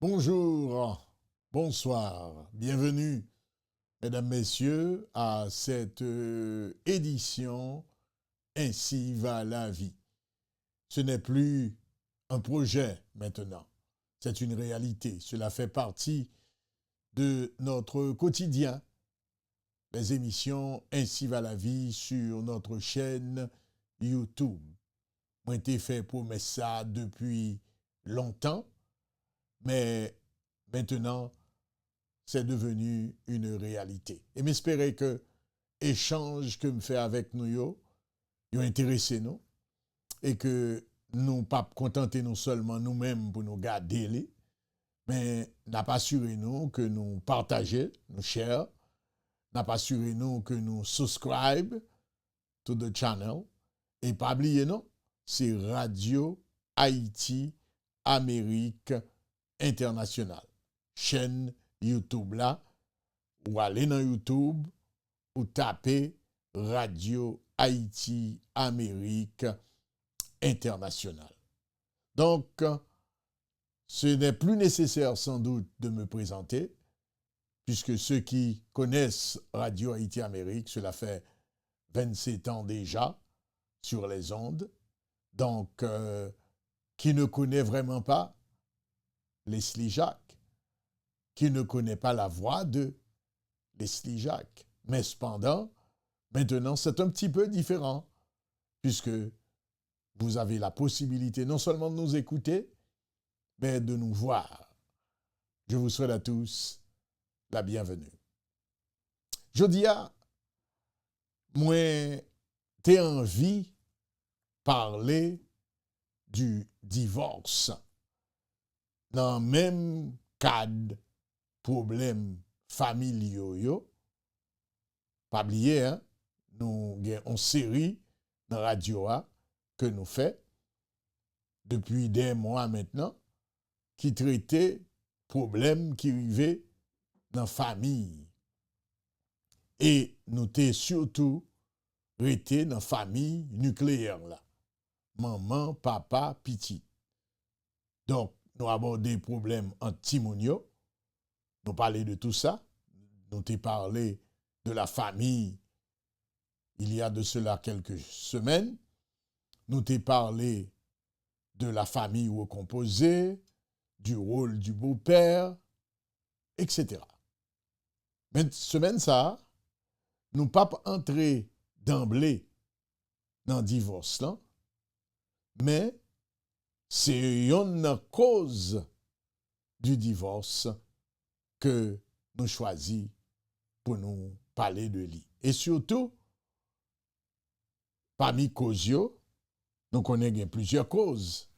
Bonjour, bonsoir, bienvenue, mesdames, messieurs, à cette édition Ainsi va la vie. Ce n'est plus un projet maintenant, c'est une réalité. Cela fait partie de notre quotidien. Les émissions Ainsi va la vie sur notre chaîne YouTube. Moi, été fait pour mettre ça depuis longtemps, mais maintenant, c'est devenu une réalité. Et m'espérer que l'échange que me fait avec nous, yo intéressé nous, et que nous pas contenter nous seulement nous-mêmes pour nous garder les, mais n'a pas assuré nous que nous partager, nous share, n'a pas assuré nous que nous subscribe to the channel, et pas oublier non, c'est Radio Haïti Amérique Internationale. Chaîne YouTube là, ou aller dans YouTube, ou taper Radio Haïti Amérique Internationale. Donc, ce n'est plus nécessaire sans doute de me présenter, puisque ceux qui connaissent Radio Haïti Amérique, cela fait 27 ans déjà sur les ondes. Donc, qui ne connaît vraiment pas Leslie Jacques, qui ne connaît pas la voix de Leslie Jacques. Mais cependant, maintenant, c'est un petit peu différent, puisque vous avez la possibilité non seulement de nous écouter, mais de nous voir. Je vous souhaite à tous la bienvenue. Je dis à moi, t'es envie de parler du divorce dans le même cadre problème familiaux yo. Pas oublier, hein, nous avons une série dans la radio que nous faisons depuis des mois maintenant qui traitait problèmes qui arrivaient dans la famille. Et nous t'es surtout resté dans la famille nucléaire là. Maman, papa, petit. Donc, nous abordons des problèmes en timonio. Nous parlons de tout ça. Nous t'ai parlé de la famille il y a de cela quelques semaines. Nous t'ai parlé de la famille recomposée, du rôle du beau-père, etc. Mais semaine ça, nous pas entrer d'emblée dans le divorce là, mais c'est une cause du divorce que nous choisissons pour nous parler de lui. Et surtout, parmi causes, nous connaissons plusieurs causes.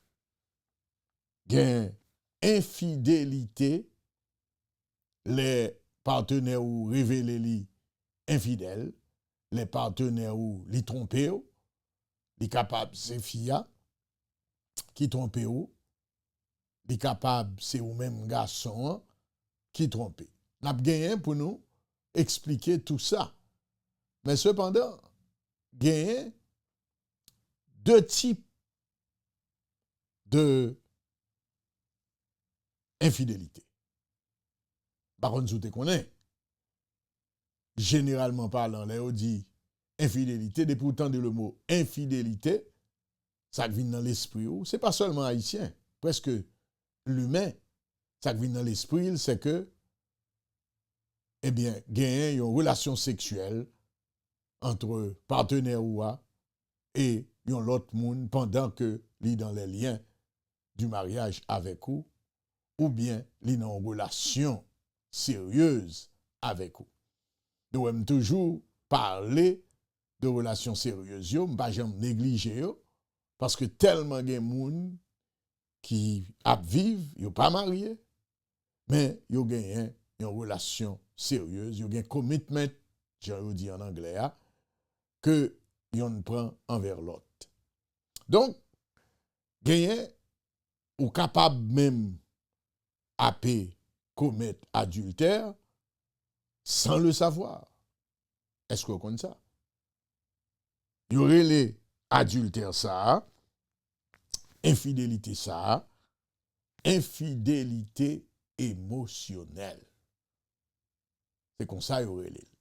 Il y a infidélité, les partenaires ou révélés li infidèles, les partenaires ou li trompés, li capables c'est fia qui trompe ou, li capable c'est ou même garçon qui trompe. N'a gagné pour nous expliquer tout ça. Mais cependant, gagné deux types de infidélité. Par contre, vous te connaissez. Généralement parlant, là, on dit infidélité, et pourtant de le mot infidélité, ça vient dans l'esprit. C'est pas seulement haïtien, presque l'humain, ça vient dans l'esprit, c'est que, eh bien, gagner une relation sexuelle entre partenaire ou et l'autre monde pendant que li dans les liens du mariage avec vous, ou bien li dans une relation sérieuse avec vous. Nous aimons toujours parler de relations sérieuses, je ne vais jamais négliger, parce que tellement de gens qui vivent, ils ne sont pas mariés, mais ils ont une relation sérieuse, ils ont un commitment, je dis en anglais, que ils prend envers l'autre. Donc, gagner ou capable même à commettre adultère sans le savoir. Est-ce que vous connaissez ça? Il y aurait les adultères ça, infidélité ça, infidélité émotionnelle. C'est comme ça, Aurélie.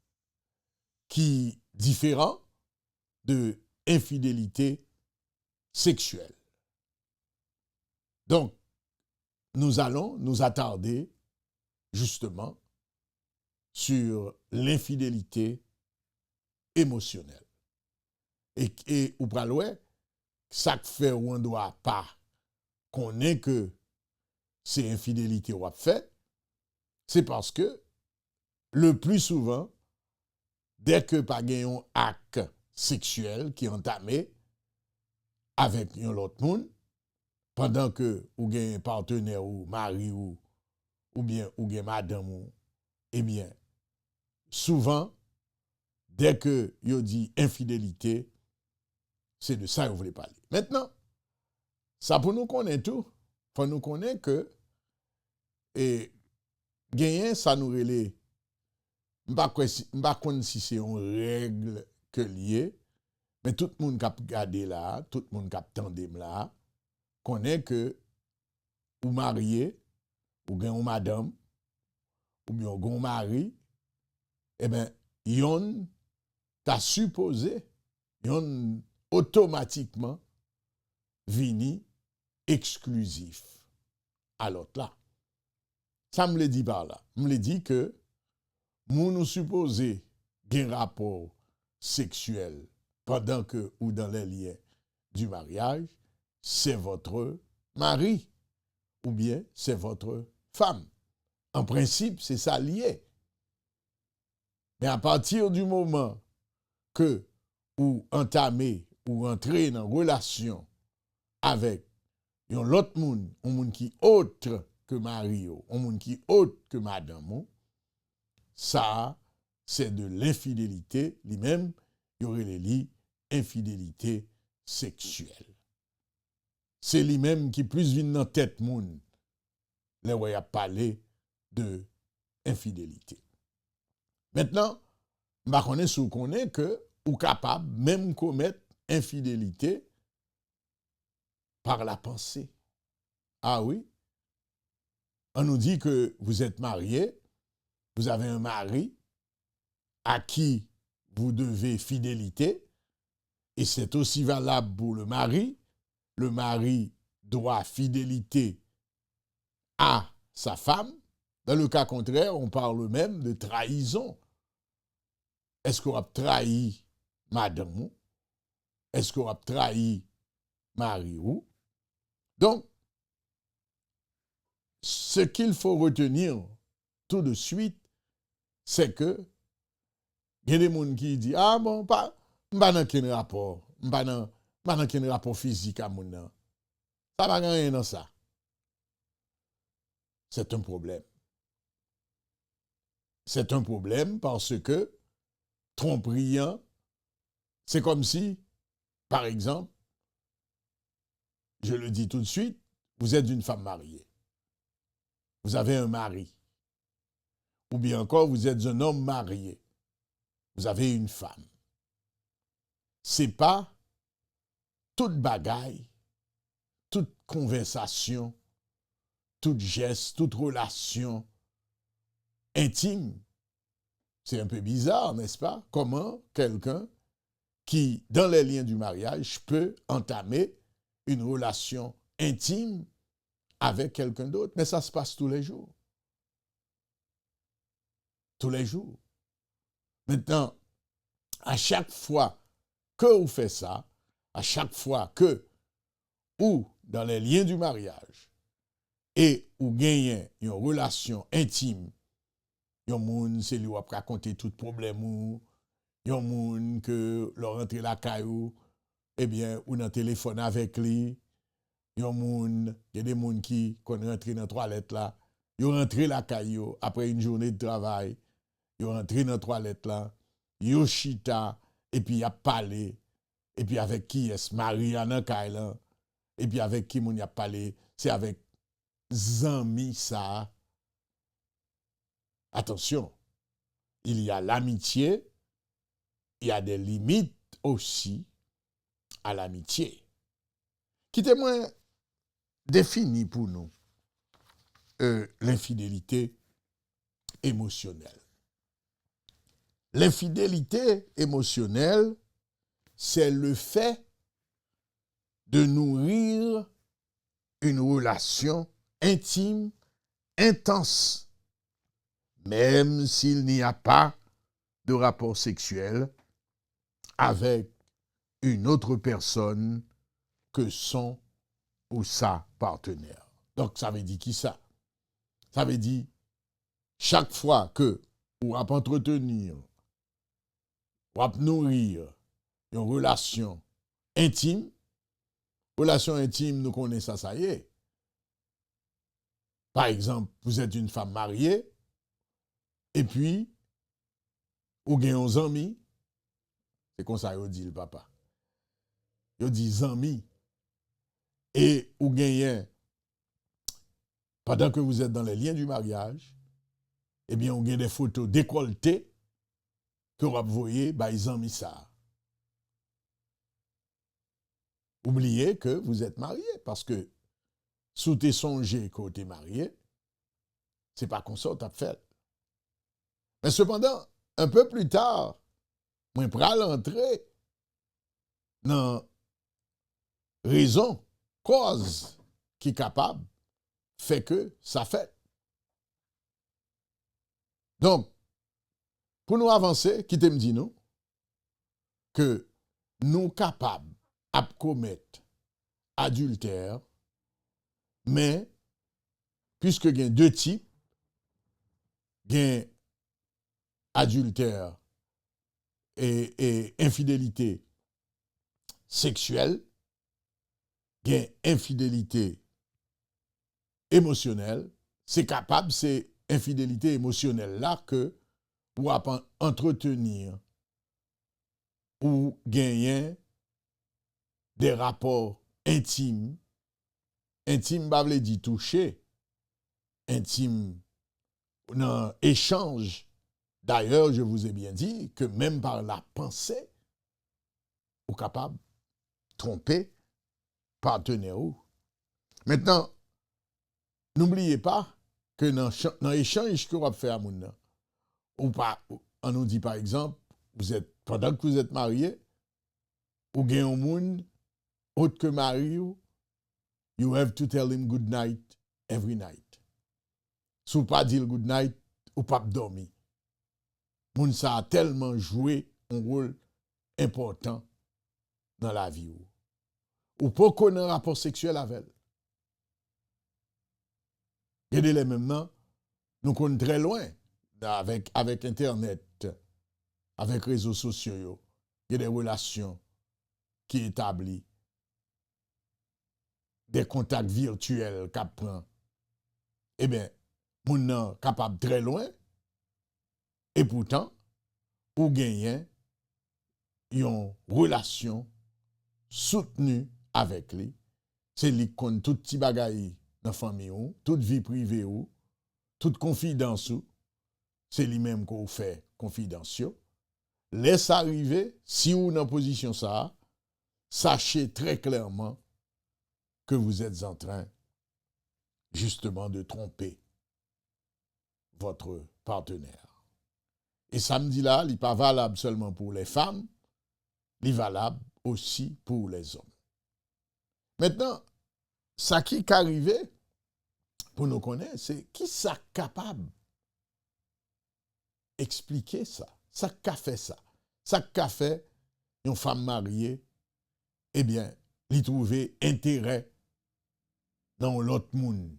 Qui différent de infidélité sexuelle. Donc, nous allons nous attarder justement sur l'infidélité émotionnelle. Et ou praloué, ça fait ou on doit pas connaître que c'est infidélité ou a fait, c'est parce que le plus souvent, dès que pas un acte sexuel qui est entamé avec un autre monde, pendant que ou un partenaire ou mari ou bien ou madame ou, eh bien, souvent, dès que yo dit infidélité, c'est de ça que vous voulez parler. Maintenant, ça pour nous connaître tout, faut nous connaître que et gagner ça nous relève m'pa konn si c'est une règle que lié, mais tout le monde qui a regardé là, tout le monde qui a tendé là, connaît que ou marié, ou gen ou madame, ou bien ou mari, eh ben, yon t'a supposé, yon automatiquement vini exclusif à l'autre là. Ça me le dit par là. Me le dit que nous supposé gen rapport sexuel pendant que ou dans les liens du mariage, c'est votre mari ou bien c'est votre femme. En principe, c'est ça lié. Mais à partir du moment que ou entamez ou entrez dans une relation avec un autre monde, un monde qui autre que mari, un monde qui autre que madame, ça, c'est de l'infidélité, lui-même, il y aurait les infidélité sexuelle. C'est lui-même qui plus vient dans tête monde, là où il a parlé de infidélité. Maintenant, je connais si vous connaissez que ou capable même commettre infidélité par la pensée. Ah oui, on nous dit que vous êtes marié, vous avez un mari à qui vous devez fidélité, et c'est aussi valable pour le mari. Le mari doit fidélité à sa femme. Dans le cas contraire, on parle même de trahison. Est-ce qu'on a trahi madame? Est-ce qu'on a trahi mari? Donc, ce qu'il faut retenir tout de suite, c'est que il y a des gens qui disent ah bon, pas dans quel rapport, pas dans quel rapport physique à mon nan. Ça va rien dans ça. C'est un problème. C'est un problème parce que tromperie, c'est comme si, par exemple, je le dis tout de suite, vous êtes une femme mariée. Vous avez un mari. Ou bien encore, vous êtes un homme marié. Vous avez une femme. C'est pas toute bagaille, toute conversation, tout geste, toute relation intime. C'est un peu bizarre, n'est-ce pas? Comment quelqu'un qui, dans les liens du mariage, peut entamer une relation intime avec quelqu'un d'autre. Mais ça se passe tous les jours. Tous les jours. Maintenant, à chaque fois que vous faites ça, à chaque fois que, ou dans les liens du mariage, et vous gagnez une relation intime, yon moun c'est lui qui a raconté tout problème ou, yon moun que leur rentre la caillou, eh bien, ou dans téléphone avec lui, yon moun, il y a des moun qui quand rentre dans toilette là, yon rentre la caillou après une journée de travail, yon rentre dans toilette là, yon chita et puis y a parlé et puis avec qui est Mariana Kailan et puis avec qui moun y a parlé, c'est avec Zami ça. Attention, il y a l'amitié, il y a des limites aussi à l'amitié. Quittez-moi défini pour nous l'infidélité émotionnelle. L'infidélité émotionnelle, c'est le fait de nourrir une relation intime, intense, même s'il n'y a pas de rapport sexuel avec une autre personne que son ou sa partenaire. Donc, ça veut dire qui ça? Ça veut dire, chaque fois que vous entretenir, vous nourrir une relation intime, nous connaissons ça y est. Par exemple, vous êtes une femme mariée, et puis, vous avez un ami, c'est comme ça que dit le papa. Il dit amis, et vous gagnez, pendant que vous êtes dans les liens du mariage, eh bien, vous avez des photos décolletées que vous voyez, bah, ils ont mis ça. Oubliez que vous êtes marié, parce que sous tes songé que tu es marié, c'est pas comme ça que tu as fait. Mais cependant, un peu plus tard, moi, je vais entrer dans raison, cause qui est capable, fait que ça fait. Donc, pour nous avancer, qui te me dit nous, que nous capables de commettre adultère, mais puisque il y a deux types, il y a adultère et infidélité sexuelle, il y a infidélité émotionnelle, c'est capable, c'est infidélité émotionnelle là que pour entretenir ou gagner des rapports intimes, intime, bah, veut dire toucher, intime, dans échange. D'ailleurs, je vous ai bien dit que même par la pensée, vous êtes capable de tromper partenaire. Maintenant, n'oubliez pas que dans l'échange que vous fait à moun, ou pas, on nous dit par exemple, pendant que vous êtes marié, ou gagnez un monde autre que mari, you have to tell him good night every night. Si vous pas dire good night, ou pas dormir. Moun ça a tellement joué un rôle important dans la vie. Ou pas qu'on a un rapport sexuel avec elle. Regardez-les maintenant, nous sommes très loin avec Internet, avec les réseaux sociaux. Il y a des relations qui établissent, des contacts virtuels qu'on prend. Eh bien, nous sommes capables très loin, et pourtant, ou gagnez une relation soutenue avec lui. C'est lui qui compte tout petit bagaille dans la famille, toute vie privée, toute confidence, c'est lui-même qu'on fait confidence. Laisse arriver, si vous êtes en position ça, sachez très clairement que vous êtes en train justement de tromper votre partenaire. Et samedi là, il n'est pas valable seulement pour les femmes, il est valable aussi pour les hommes. Maintenant, ça qui est arrivé, pour nous connaître, c'est qui ça capable d'expliquer ça? Ça qu'a fait ça? Ça qu'a fait une femme mariée, eh bien, lui trouver intérêt dans l'autre monde.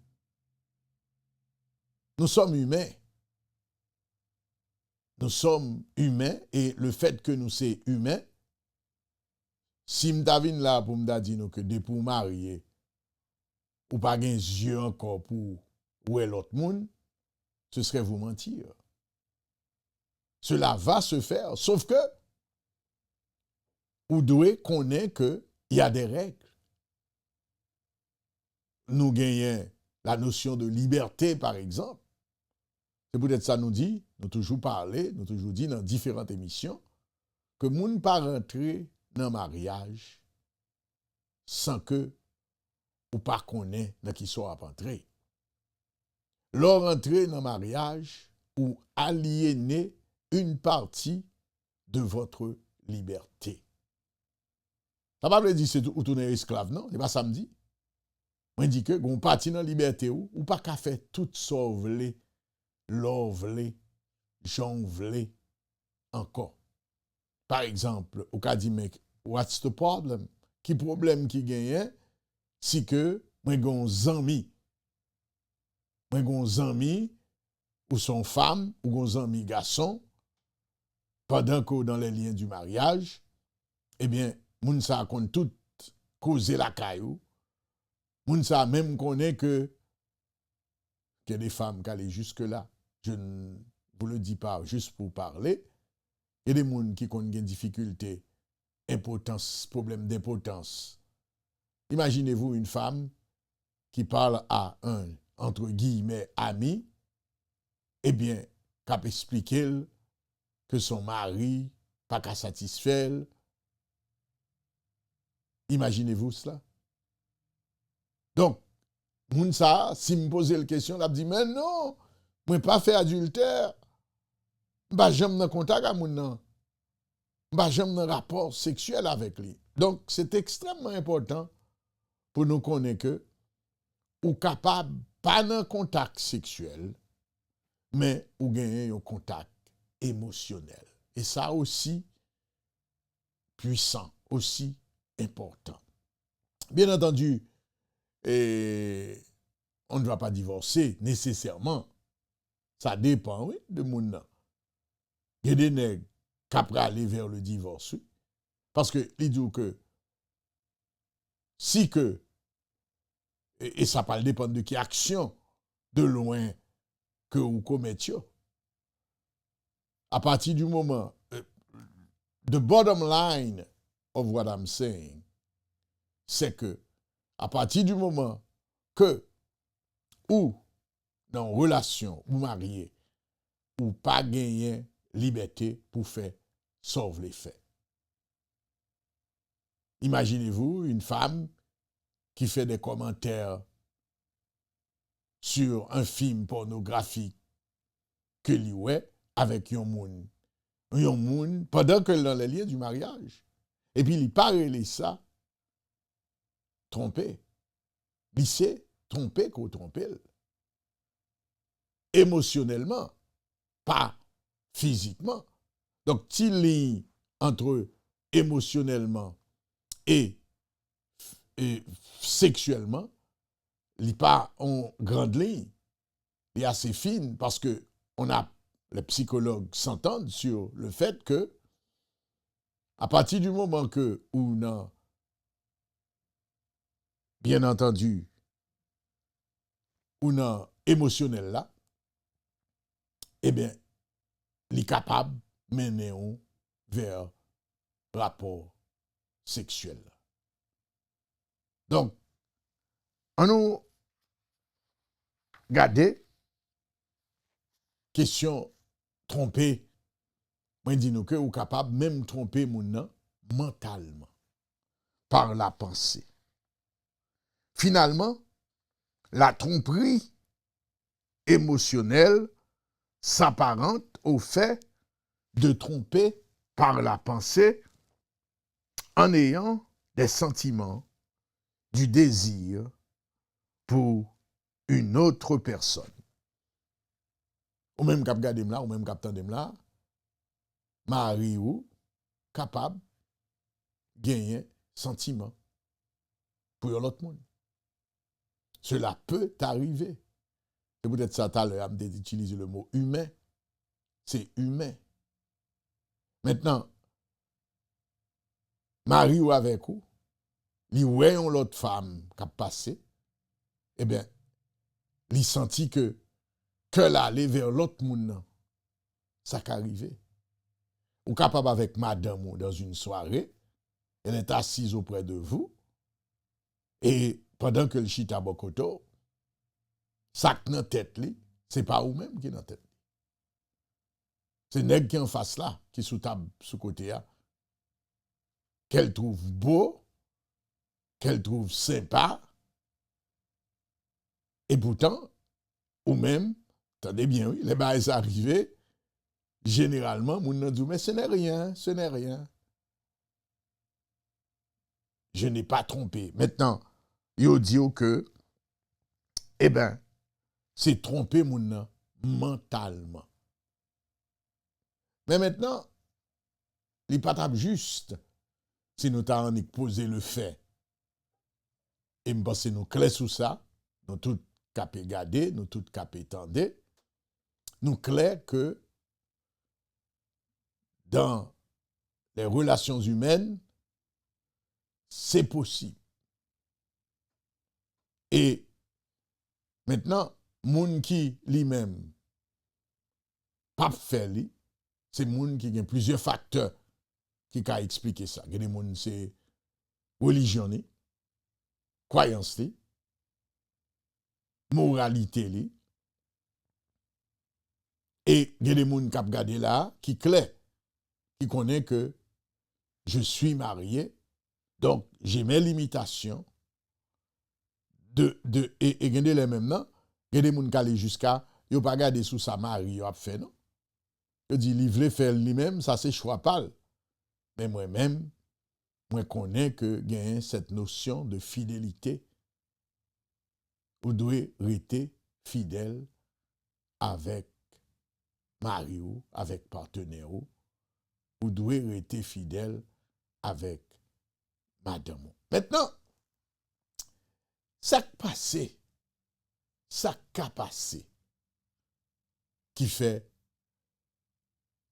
Nous sommes humains. Nous sommes humains et le fait que nous sommes humains, si m'davine là pour m'dadine que de pour marier, ou pas gen yeux encore pour ouer l'autre monde, ce serait vous mentir. Cela va se faire, sauf que vous devez connaître qu'il y a des règles. Nous gagnons la notion de liberté, par exemple. C'est peut-être ça nous dit, nous toujours parlé, nous toujours dit dans différentes émissions, que nous ne pas rentrer dans le mariage sans que ou pas connaître dans qui soit à entrer. leur entrer dans le mariage ou aliéner une partie de votre liberté. Ça ne veut pas dire que c'est ou tourner esclave, non? C'est pas ça me dit. Moi, dit que, vous parti dans la liberté ou pas qu'à faire tout ça, l'ovlé, jonvlé, encore. Par exemple, au cas dit, mec, what's the problem? Qui problème qui gagne, si que, moi, gon zami, ou son femme, ou gon zami garçon, pendant que dans les liens du mariage, eh bien, moun sa compte tout causer la caillou. Moun sa même connaît que qu'il y a des femmes qui allaient jusque-là. Je ne vous le dis pas juste pour parler. Il y a des gens qui ont des difficultés, impotence, problème d'impotence. Imaginez-vous une femme qui parle à un, entre guillemets, ami, eh bien, qui expliquer que son mari pas qu'à satisfaire. Imaginez-vous cela. Donc, moun sa, si me pose la question, la dit, mais non, moi pas fait adultère. Bah, j'aime dans contact avec moun nan. Bah, j'aime dans rapport sexuel avec lui. Donc, c'est extrêmement important pour nous connaître que, ou capable, pas dans contact sexuel, mais ou gagner un contact émotionnel. Et ça aussi, puissant, aussi important. Bien entendu, et on ne va pas divorcer nécessairement. Ça dépend, oui, de mon nom. Il y a des nègres qui après aller vers le divorce, oui. Parce que, il dit que, si que, et ça va dépendre de quelle action, de loin, que vous commettez, à partir du moment, the bottom line of what I'm saying, c'est que, à partir du moment que, ou, dans une relation, ou marié, ou pas gagner liberté pour faire sauver les faits. Imaginez-vous une femme qui fait des commentaires sur un film pornographique que lui ouais avec un moun pendant que dans les liens du mariage. Et puis il parle ça tromper. Il sait tromper qu'on trompe émotionnellement, pas physiquement. Donc, s'il lit entre émotionnellement et sexuellement, il n'est pas en grande ligne. Il est assez fine parce que les psychologues s'entendent sur le fait que, à partir du moment que, ou non, bien entendu, ou non, émotionnel là, eh bien, il est capable de mener vers rapport sexuel. Donc, on nous regarde, question tromper, moi dis nous que ou capable même tromper moun mentalement par la pensée. Finalement, la tromperie émotionnelle s'apparente au fait de tromper par la pensée en ayant des sentiments, du désir pour une autre personne. Ou même cap gadem là, ou même cap tandem là, mari ou capable gagner sentiment pour l'autre monde. Cela peut arriver. C'est peut-être ça tout à l'heure d'utiliser le mot humain. C'est humain. Maintenant, mari ou avec vous, li voyons l'autre femme qui a passé, eh bien, li senti que l'aller vers l'autre monde, ça qui arrivé. Ou capable avec madame ou dans une soirée, elle est assise auprès de vous, et pendant que le chita bokoto, ça qui dans tête li, c'est pas vous même qui dans tête. C'est nèg qui en face là, qui sous table sous côté là, qu'elle trouve beau, qu'elle trouve sympa, et pourtant, ou même, attendez bien, oui, les bails arrivés, généralement, moun nan dit, mais ce n'est rien, ce n'est rien. Je n'ai pas trompé. Maintenant, yo dit que, eh ben, c'est tromper moun nan mentalement. Mais maintenant, il pas tape juste si nous t'avons posé le fait. Et me pense nous clair sous ça, nous tout capé garder, nous tout capé tendre, nous clair que dans les relations humaines, c'est possible. Et maintenant, moun qui lui-même pas fait li, c'est moun qui a plusieurs facteurs qui ka expliquer ça. Il y a des moun c'est religion li, croyance li, moralité li, et il y a des moun qui regardé là qui clair, qui connaît que je suis marié, donc j'ai mes limitations et il y a les mêmes non, il y a des moun qui aller jusqu'à yo pas garder sous sa mari yo a fait non. Yo dit li vle faire lui-même, ça c'est choix pas. Mais moi-même, moi connais que gagne cette notion de fidélité. Vous devez rester fidèle avec mari ou avec partenaire ou. Vous devez rester fidèle avec madame. Maintenant, ça passé, ça qu'a passé qui fait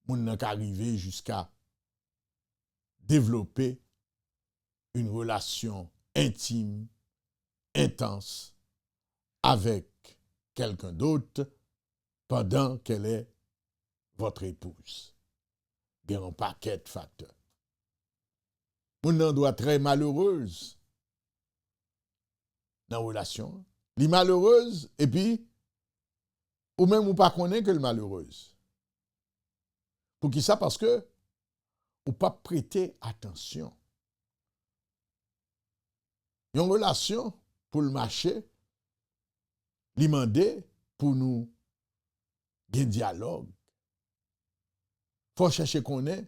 moun nan arrivé jusqu'à développer une relation intime, intense avec quelqu'un d'autre pendant qu'elle est votre épouse. Il y a un paquet de facteurs. Moun nan doit être très malheureuse dans la relation. Elle est malheureuse et puis, ou même ou pas connaît que elle est malheureuse. Pour qui ça? Parce que ou pas prêter attention. Une relation pour le marché, demander pour nous un dialogue. Faut chercher qu'on est.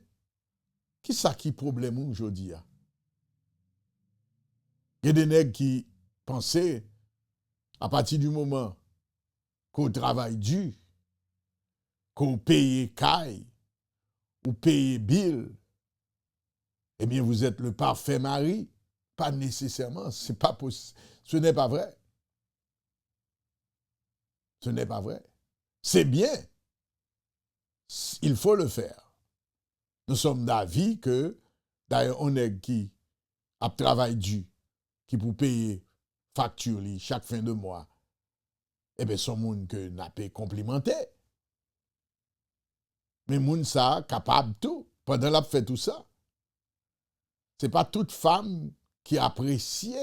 Qui ça qui problème aujourd'hui? Il y a des nègres qui pensaient, à partir du moment qu'on travaille dur, qu'on paye caille, ou paye bill, eh bien, vous êtes le parfait mari. Pas nécessairement, c'est pas possible. Ce n'est pas vrai. Ce n'est pas vrai. C'est bien. Il faut le faire. Nous sommes d'avis que, d'ailleurs, on est qui a travail dur, qui pour payer facture chaque fin de mois, eh bien, son monde que n'a pas complimenté. Mais moun ça capable tout pendant la fait tout ça. C'est pas toute femme qui apprécie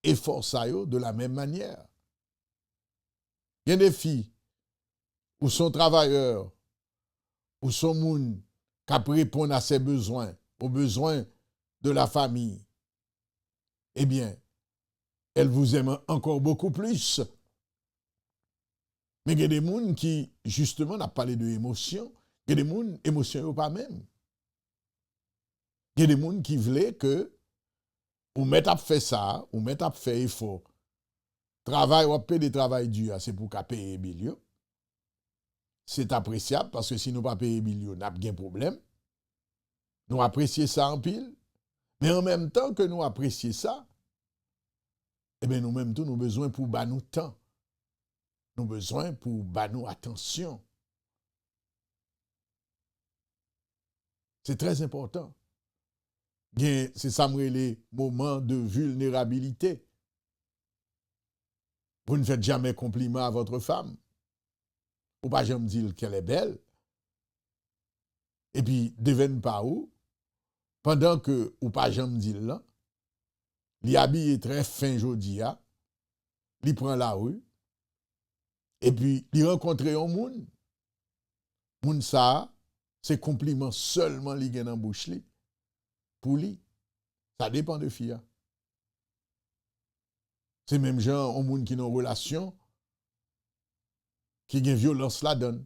effort ça yo de la même manière. Il y a des filles où sont travailleurs, où sont moun qui répondent à ses besoins, aux besoins de la famille. Eh bien, elles vous aiment encore beaucoup plus. Mais il y a des gens qui, justement, n'a parlé de émotion. Il y a des gens, émotion pas même. Il y a des gens qui voulaient que, ou mettre à faire ça, ou mettre à faire effort. Travail, ou payer des travail dur, c'est pour qu'à payer bilio. C'est appréciable parce que si nous ne pas payer bilio, nous avons un problème. Nous apprécions ça en pile. Mais en même temps que nous apprécions ça, eh bien, nous-mêmes, nous avons besoin pour bas nous temps. Nous avons besoin pour bas nous attention. C'est très important. C'est ça, les moments de vulnérabilité. Vous ne faites jamais compliment à votre femme. Ou pas jamais dire qu'elle est belle. Et puis, devine pas où. Pendant que, ou pas jamais dire là, il habille très fin jodi, il prend la rue, et puis il rencontre un monde. Moun ça, c'est compliment seulement li gen en bouche li. Pour lui. Ça dépend de fille. C'est même genre, un monde qui n'a relation, qui gen violence la donne.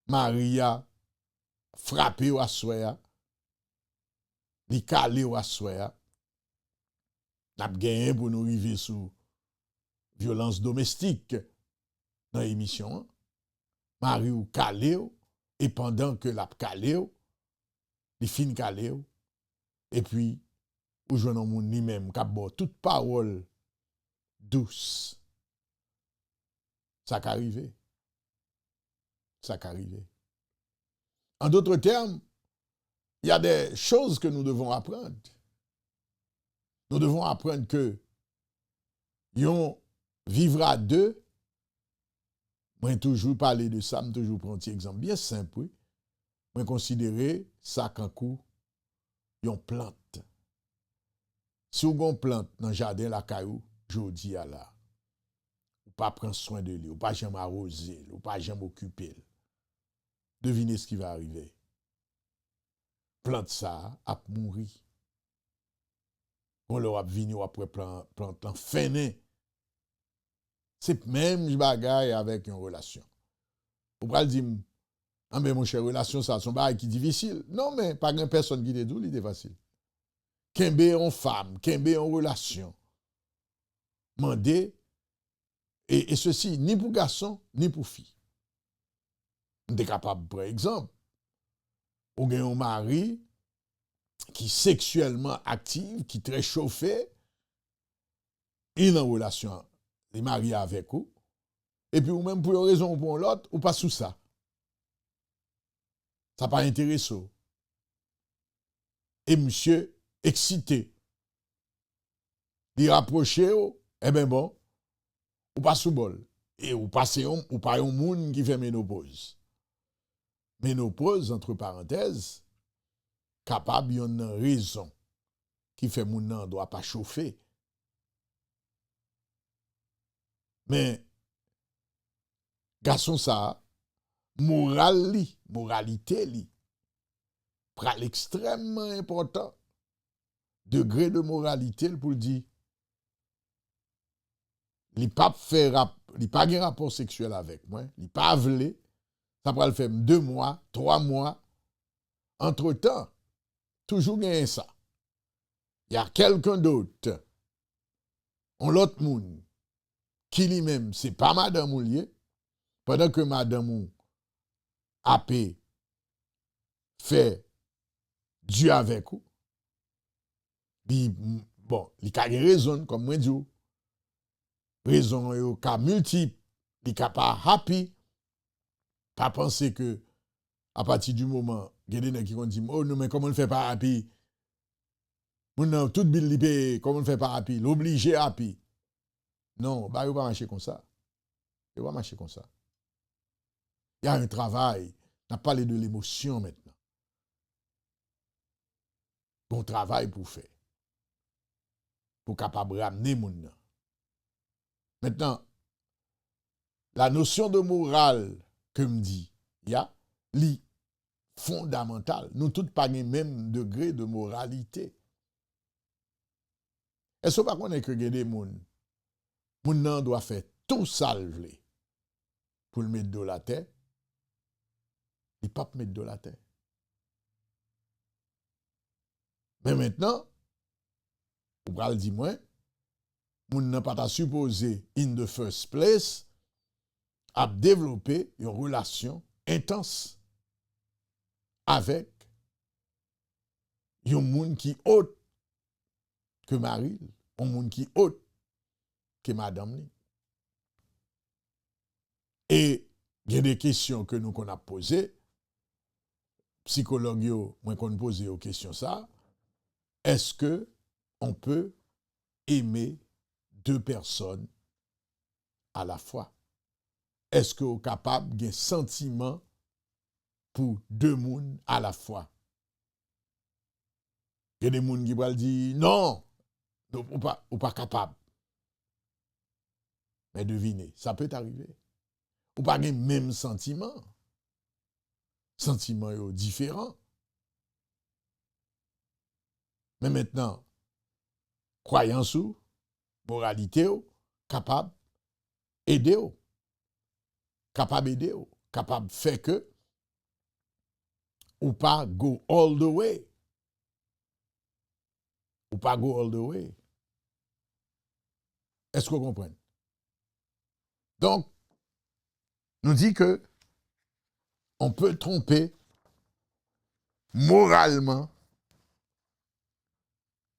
Maria frappé ou assoya, li calé ou assoya. N'a gagné pour nous arriver sous violence domestique dans l'émission. Marie ou calé ou, et pendant que la calé ou, li fin calé ou, et puis ou jeune moun ni même k'ap bo toute parole douce. Ça qu'arrivé. Ça qu'arrivé. En d'autres termes, il y a des choses que nous devons apprendre. Nous devons apprendre que yon vivre à deux. Moi toujours parler de ça, moi toujours prendre un petit exemple bien simple. Oui. Moi considérer ça qu'un coup yon plante. Si vous avez une plante dans le jardin la caillou, jodi à la, ou pas prendre soin de lui, ou pas jamais arroser, ou pas jamais occuper. Devinez ce qui va arriver. Plante ça a mourir. On leur a venu après plante en fin. C'est même bagaille avec une relation. Vous pouvez dire, ah mais mon cher, relation ça, son bagaille qui est difficile. Non mais pas grand personne qui te dit, il est facile. Kembe en femme, kembe en relation. Mandé, et ceci, ni pour garçon, ni pour fille. On est capable, par exemple, ou gen un mari qui sexuellement active, qui très chauffé, il en relation, il est marié avec vous, et puis ou même pour une raison ou pour l'autre, ou pas sous ça. Ça pas intéressant. Et monsieur, excité, il rapproche, eh ben bon, ou pas sous bol. Et ou pas un monde qui fait ménopause. Ménopause, entre parenthèses, capable yon raison qui fait moun nan doit pas chauffer. Mais garçon ça moralité li pral extrêmement important. Degré de moralité pour dire li pas gen rapport sexuel avec moi, li pas vle, ça pral faire 2 mois, 3 mois. Entre-temps, toujours gagne ça. Il y a quelqu'un d'autre, on l'autre moun, qui lui-même, c'est pas madame ou lié, pendant que madame ou a fait Dieu avec vous. Bon, il y a raison, comme moi dis, raison yo ka multiple, il ka pas happy, pas penser que à partir du moment, il y a des gens qui vont dire, oh non, mais comment on ne fait pas happy? Moun tout bill li paye, comment on ne fait pas happy? L'obligé happy. Non, bah, il va marcher comme ça. Il va marcher comme ça. Il y a un travail. On a parlé de l'émotion maintenant. Bon travail pour faire. Pour capable ramener mon nan. Maintenant, la notion de morale que me dit, il y a li fondamental. Nous tous pas le même degré de moralité. Est-ce pas qu'on est que des moun nan doit faire tout ça pour le mettre de la terre? Il pas mettre de la terre. Mais maintenant, ou pral di moi, moun nan pas supposé in the first place à développer une relation intense avec un moun qui autre que Marie, un moun qui autre que madame li. Et il y a des questions que nous qu'on a posées, psychologue yo, moi qu'on pose aux questions ça, est-ce que on peut aimer 2 personnes à la fois? Est-ce que vous êtes capable d'un sentiment pour 2 moun à la fois? Il y a des moun qui vont dire non, ou pas capable. Mais devinez, ça peut arriver. Ou pas le même sentiment. Sentiment différent. Mais maintenant, croyance ou moralité ou capable aider ou. capable d'aider, capable de faire que, ou pas go all the way. Ou pas go all the way. Est-ce que vous comprenez? Donc, nous dit que on peut tromper moralement,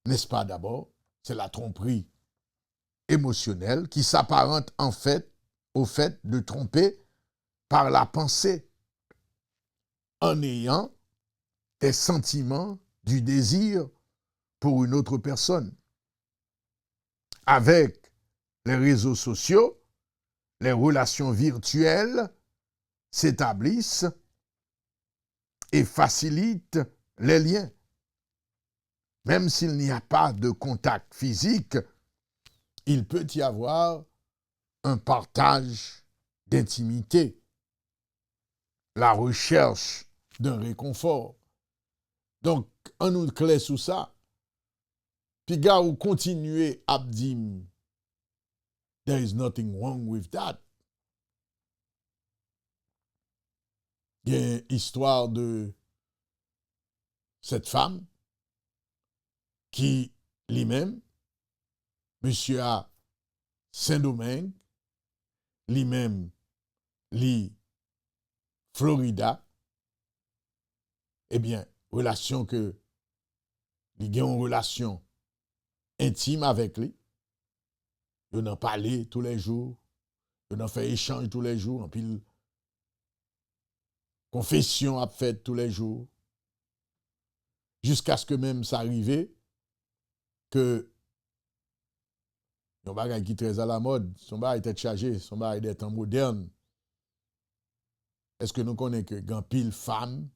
n'est-ce pas d'abord? C'est la tromperie émotionnelle qui s'apparente en fait au fait de tromper par la pensée en ayant des sentiments, du désir pour une autre personne. Avec les réseaux sociaux, les relations virtuelles s'établissent et facilitent les liens. Même s'il n'y a pas de contact physique, il peut y avoir un partage d'intimité, la recherche d'un réconfort. Donc, on nous clé sous ça. Puis, gars, ou continuer à dire, there is nothing wrong with that. Il y a une histoire de cette femme qui, lui-même, monsieur à Saint-Domingue, lui-même, li Florida, eh bien, relation que, il a une relation intime avec lui. Ils en parlé tous les jours. Ils en fait échange tous les jours. En pile, confession a fait tous les jours. Jusqu'à ce que même ça arrive que son bagage qui est très à la mode, son bagage était chargé, son bagage est temps moderne. Est-ce que nous connaissons que grand pile femme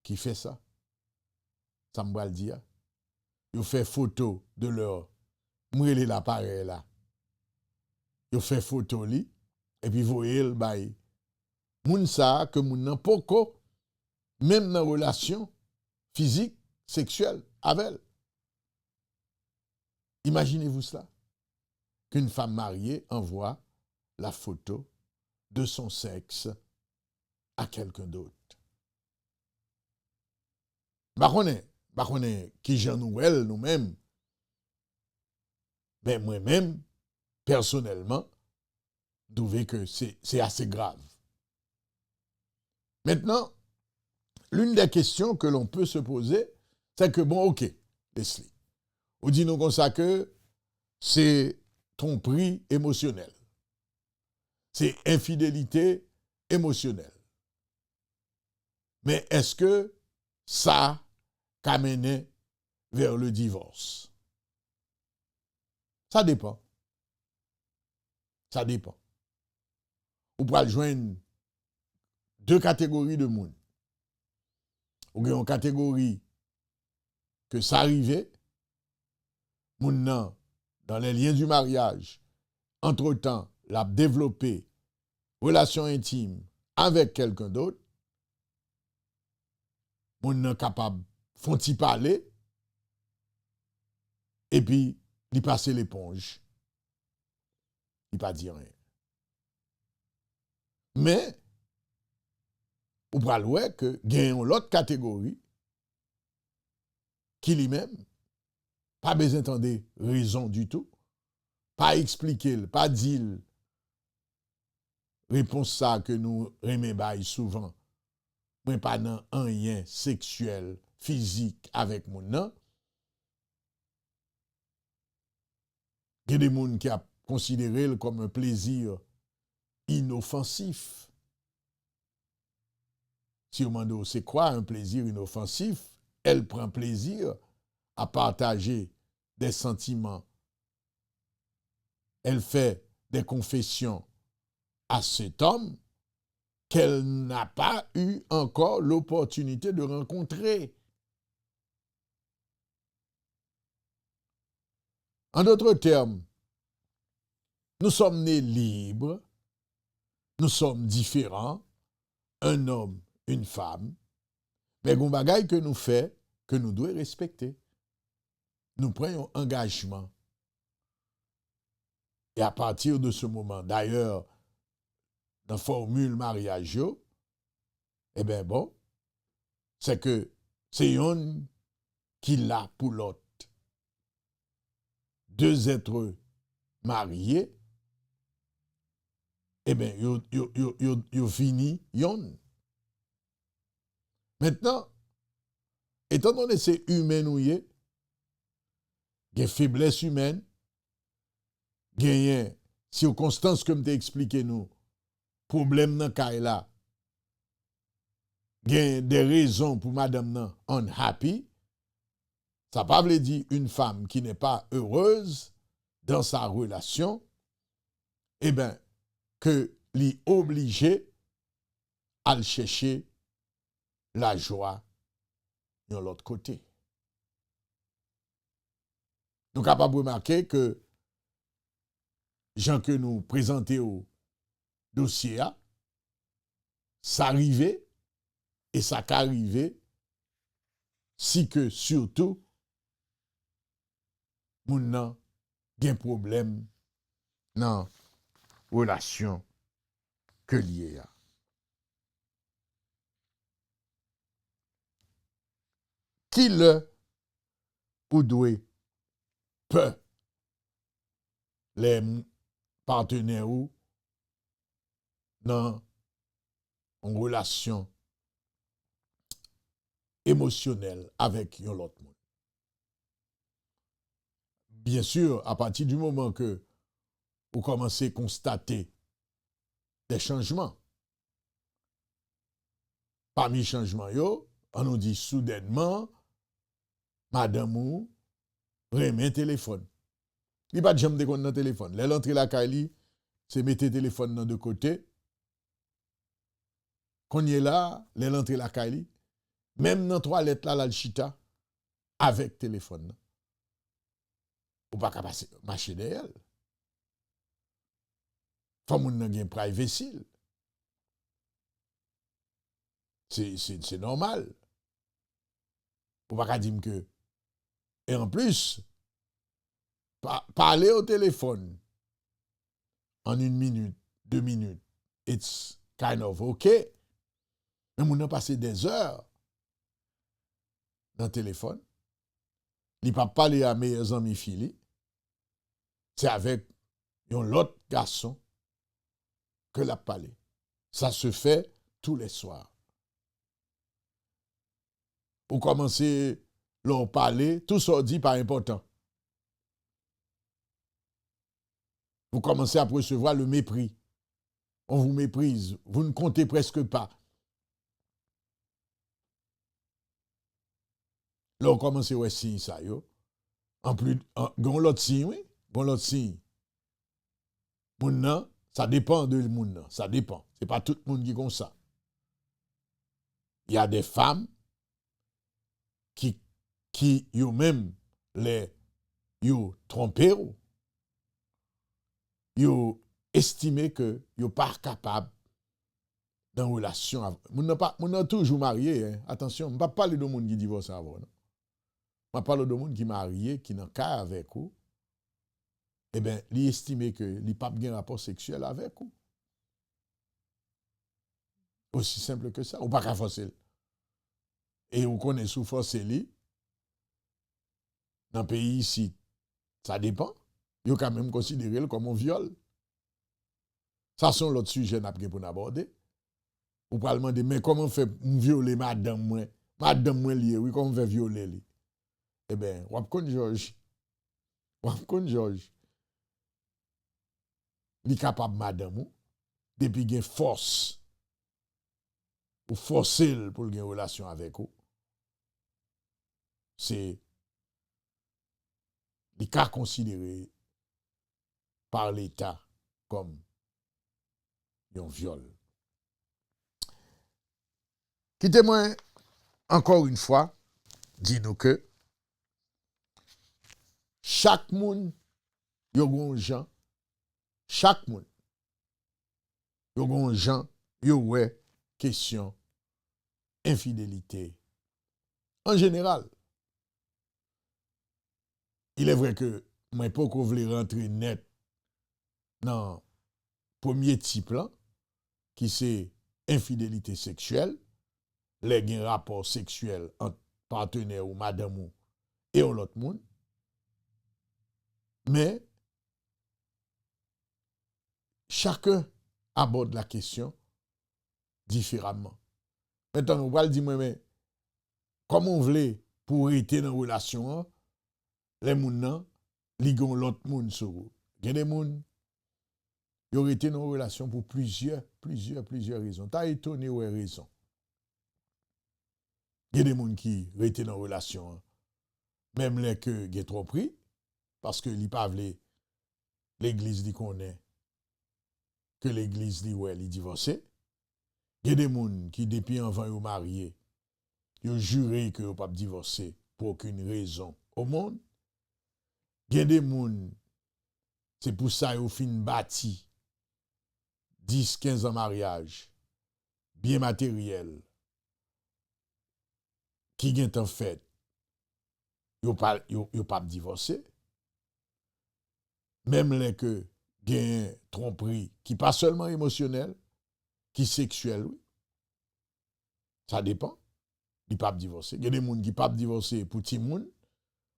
qui fait ça? Ça me va le dire. Ils fait photo de leur mourir l'appareil là. Ils fait photo li et puis voyez le bail. Moun ça que moun nan poko même dans relation physique, sexuelle avec elle. Imaginez-vous cela. Qu'une femme mariée envoie la photo de son sexe à quelqu'un d'autre. Bah connaît qui j'en nous-mêmes. Mais moi-même, personnellement, je trouve que c'est assez grave. Maintenant, l'une des questions que l'on peut se poser, c'est que, bon, ok, Leslie, on dit nous comme ça que c'est tromperie émotionnelle. C'est infidélité émotionnelle. Mais est-ce que ça a mené vers le divorce? Ça dépend. Ça dépend. Ou pouvez joindre deux catégories de monde. Ou une catégorie que ça arrivait, moun nan, dans les liens du mariage, entre-temps, l'a développé relation intime avec quelqu'un d'autre, moun nan capable font-y parler, et puis, il passe l'éponge. Il pas dit rien. Mais, ou pral ouais que gagne l'autre catégorie qui lui-même pas besoin d'entendre raison du tout, pas expliquer, pas dire réponse ça que nous remet souvent, mais pas dans un lien sexuel, physique avec mon nan. Il y a des gens qui a considéré comme un plaisir inoffensif. Si on demande c'est quoi un plaisir inoffensif, elle prend plaisir à partager des sentiments. Elle fait des confessions à cet homme qu'elle n'a pas eu encore l'opportunité de rencontrer. En d'autres termes, nous sommes nés libres, nous sommes différents, un homme, une femme, mais il y a des bagailles que nous faisons, que nous devons respecter. Nous prenons engagement. Et à partir de ce moment, d'ailleurs, dans formule mariage yo, eh bien bon, c'est que c'est yon qui l'a pour l'autre. Deux êtres mariés, eh bien, yo fini yon. Maintenant, étant donné c'est humain ou yé, gen faiblesse humaine, gen circonstances que m'te expliqué nous, problème nan kay la, gen des raisons pour madame nan unhappy, ça pas veut dire une femme qui n'est pas heureuse dans sa relation, eh bien, que li obligé à le chercher la joie de l'autre côté. Nous sommes capables de remarquer que gens que nous présentons au dossier, ça arrive et ça qu'arrive si que surtout, moun nan gen problème dans relation que lié a. Qui le ou doit peu les partenaires ou dans une relation émotionnelle avec yon l'autre monde. Bien sûr, à partir du moment que vous commencez à constater des changements, parmi les changements, on nous dit soudainement, madame ou remet téléphone. Il n'y a pas de jambe de compte dans le téléphone. L'entrée la Kali, c'est mettre le téléphone dans de côté. Quand il est là, l'entrée la Kali, même dans la toilette là, la chita, avec téléphone. Ou pas capable de marcher derrière. Faut moun nan gen privacy. C'est normal. Ou pas dire que. Et en plus, parler au téléphone en 1 minute, 2 minutes, it's kind of okay. Mais moun nan passe des heures dans le téléphone. Il pas parler à mes amis filles. C'est avec un autre garçon que l'a parlé. Ça se fait tous les soirs. Pour commencer leur parler, tout ça dit pas important. Vous commencez à percevoir le mépris. On vous méprise. Vous ne comptez presque pas. Là, on commence à signer ça, yo. En plus, gon l'autre signe, oui. Gon l'autre signe. Moun nan, ça dépend de moun nan. Ça dépend. C'est pas tout le monde qui est comme ça. Il y a des femmes qui yo même les yo trompé ou. Yo estimé que yo pas capable dans relation avec moun nan toujours marié hein. Attention, on pas parler de monde qui divorce avant non. On parle de monde qui marié qui nan cas avec ou. Eh bien, li estimé que li pas gen rapport sexuel avec ou. Aussi simple que ça, ou pas qu'à forcer. Et vous connaissez sous forcer li dans le pays ici, ça dépend. Vous quand même considéré comme un viol. Ça, c'est l'autre sujet pour nous aborder. Vous pouvez demander, mais comment fait violer madame moi? Madame moi lié, oui, comment fait violer li? Eh bien, wap kon George. Wap kon George. Li capable madame ou, depuis gen force, ou forcer pour gen relation avec vous. C'est les cas considérés par l'État comme un viol. Quittez-moi encore une fois, dis-nous que chaque monde, yo gon gens, chaque monde, yo gon gens, yo ouais, question, infidélité. En général, il est vrai que moi, pas qu'on voulait rentrer net dans le premier type là, qui c'est infidélité sexuelle, les gen rapport sexuel entre partenaire ou madame ou et l'autre monde. Mais chacun aborde la question différemment. Maintenant, on va le dire, mais comment on veut pour rester dans la relation, les gens, ils ont l'autre monde sur vous. Il y a des gens qui ont été dans une relation pour plusieurs raisons. Tu as étonné ou raison. Il y a des gens qui ont été dans une relation, même les que ont trop pris, parce que les pas l'église dit qu'on est, que l'église dit ouais, ils divorcé. Il y a des gens qui, depuis avant de mariés, ils ont juré qu'ils ne pas divorcer pour aucune raison au monde. Il y a des gens, c'est pour ça qu'ils ont fini bâti 10, 15 ans de mariage, bien matériel, qui ont en fait, ils n'ont pas divorcé. Même les que gagnent tromperie, qui pas seulement émotionnel, qui sexuel, oui. Ça dépend. Ils ne peuvent pas divorcer. Il y a des gens qui ne peuvent pas divorcer pour Timoun,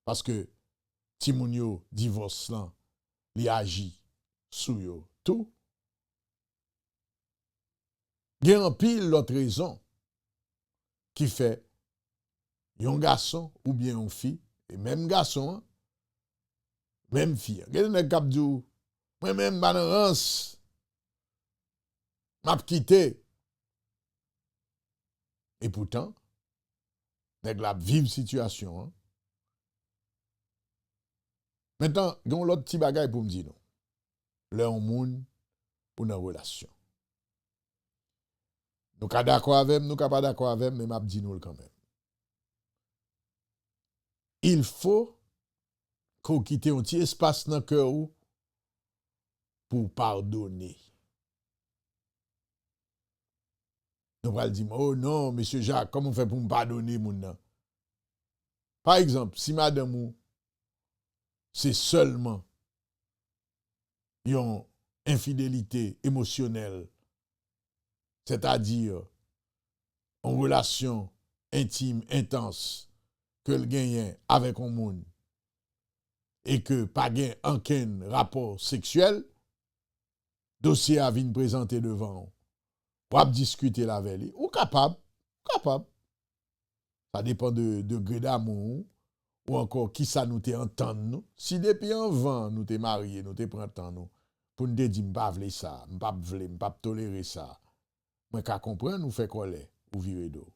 parce que Timoun yo divorce là, il agit sous yo tout. Il y a un pile d'autres raisons qui fait un garçon ou bien une fille, et même garçon, même fille. Il y a des gens qui disent, moi-même, je m'a quitté. Et pourtant, nèg la vive situation. Hein. Maintenant, il y a l'autre petit bagage pour me dire non. Leur monde pour une relation. Nous sommes d'accord avec, nous sommes pas d'accord avec, mais m'a dit nous quand même. Il faut qu'on quitte un petit espace dans le cœur pour pardonner. Nous allons dire, oh non, monsieur Jacques, comment on fait pour me pardonner, mon nom? Par exemple, si madame ou c'est seulement une infidélité émotionnelle, c'est-à-dire une relation intime, intense, que le gagne avec un monde, et que pas gain aucun rapport sexuel, dossier à venir présenter devant pour discuter la veille, ou capable. Ça dépend de degré d'amour, ou encore qui ça nous entendre nous. Si depuis un vent nous t'es marié, nous t'es printemps nous, pour nous dire m'pa vle ça, m'pa tolérer ça. Moi qu'à comprendre nous fait colère ou virer d'eau.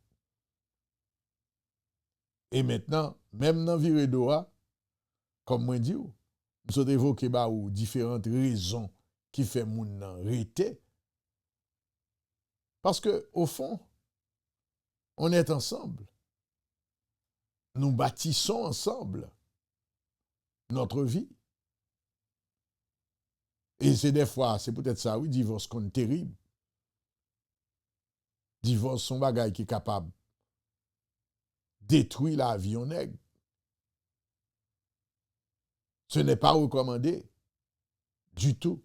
Et maintenant, même dans virer d'eau, comme moi dit, nous avons évoqué différentes raisons qui fait moun nan rete. Parce que au fond, on est ensemble. Nous bâtissons ensemble notre vie. Et c'est des fois, c'est peut-être ça, oui, divorce qu'on est terrible. Divorce, son bagage qui est capable de détruire la vie en nègre. Ce n'est pas recommandé du tout.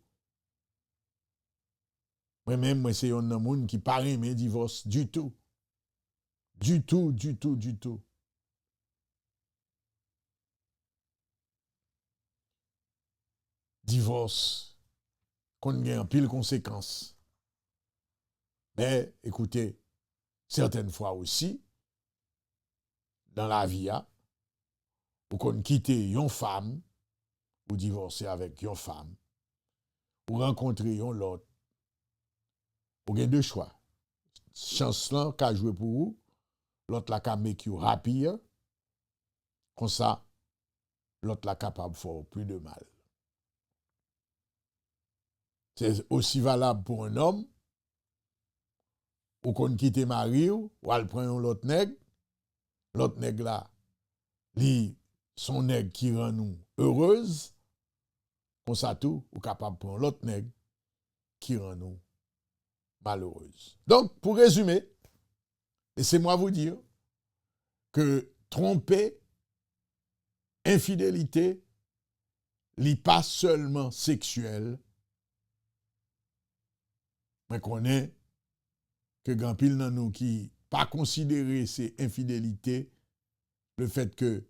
Moi-même, moi, c'est un monde qui paraît mais divorce du tout. Du tout. Divorce, qu'on a un pile conséquences. Mais écoutez, certaines fois aussi, dans la vie, ou qu'on quitte une femme, ou divorcer avec une femme, ou rencontrer une l'autre, ou avez deux choix. Chance là, qu'a joué pour vous, l'autre la ka make you happy, comme ça, l'autre la capable de faire plus de mal. C'est aussi valable pour un homme, ou qu'on quitte mari, ou elle prend l'autre nègre là, son nègre qui rend nous heureuse, comme ça tout, ou capable de prendre l'autre nègre qui rend nous malheureuse. Donc, pour résumer, laissez-moi vous dire que tromper, infidélité, n'est pas seulement sexuel, mais qu'on est que grand pile dans nous qui pas considérer ces infidélités, le fait que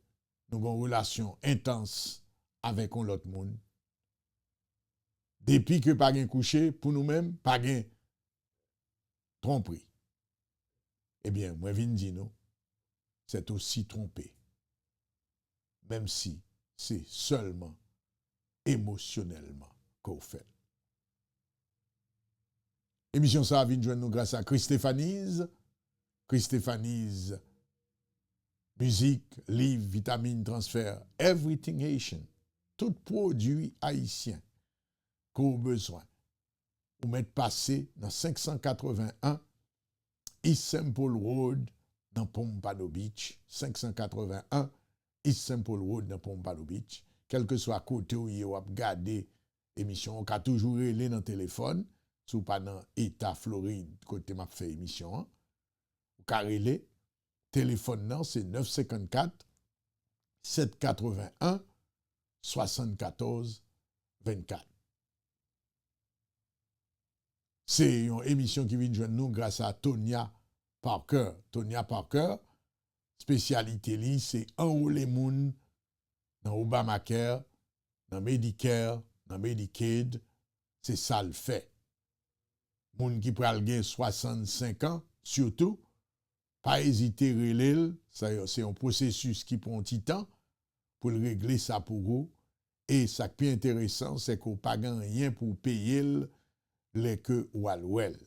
nous avons une relation intense avec l'autre monde. Depuis que pas gain couché, pour nous-mêmes, pas gain tromperie. Eh bien, moi, je dis nous, c'est aussi trompé. Même si c'est seulement émotionnellement qu'on fait. Émission ça vient joindre nous grâce à Christéphanise. Christéphanise, musique, livre, vitamines, transfert, everything Haitian. Tout produit haïtien qu'on a besoin. Ou mettre passé dans 581 East Simple Road dans Pompano Beach. 581 East Simple Road dans Pompano Beach. Quel que soit côté où vous avez regardé l'émission, on a toujours relé dans le téléphone, sous pas dans l'État Floride, côté m'a fait émission. Vous avez relé, téléphone non, c'est 954 781 74 24. C'est une émission qui vient de joindre nous grâce à Tonya Parker. Tonya Parker, spécialité, c'est enrouler les gens dans Obamacare, dans Medicare, dans Medicaid. C'est ça le fait. Moun qui pral gen 65 ans, surtout, pas hésiter à relever. C'est un processus qui prend un petit temps pour le régler ça pour vous. Et ça qui est intéressant, c'est qu'on n'a pas rien pour payer les que ou à l'ouel.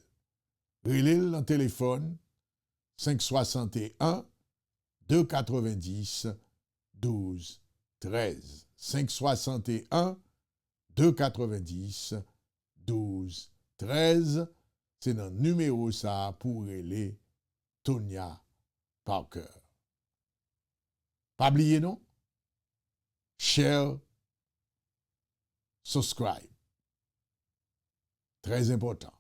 Relève dans le téléphone 561 290 12 13. 561 290 12 13. C'est dans le numéro ça pour relève Tonya Parker. Pas oublier non? Share, subscribe. Très important.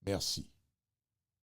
Merci.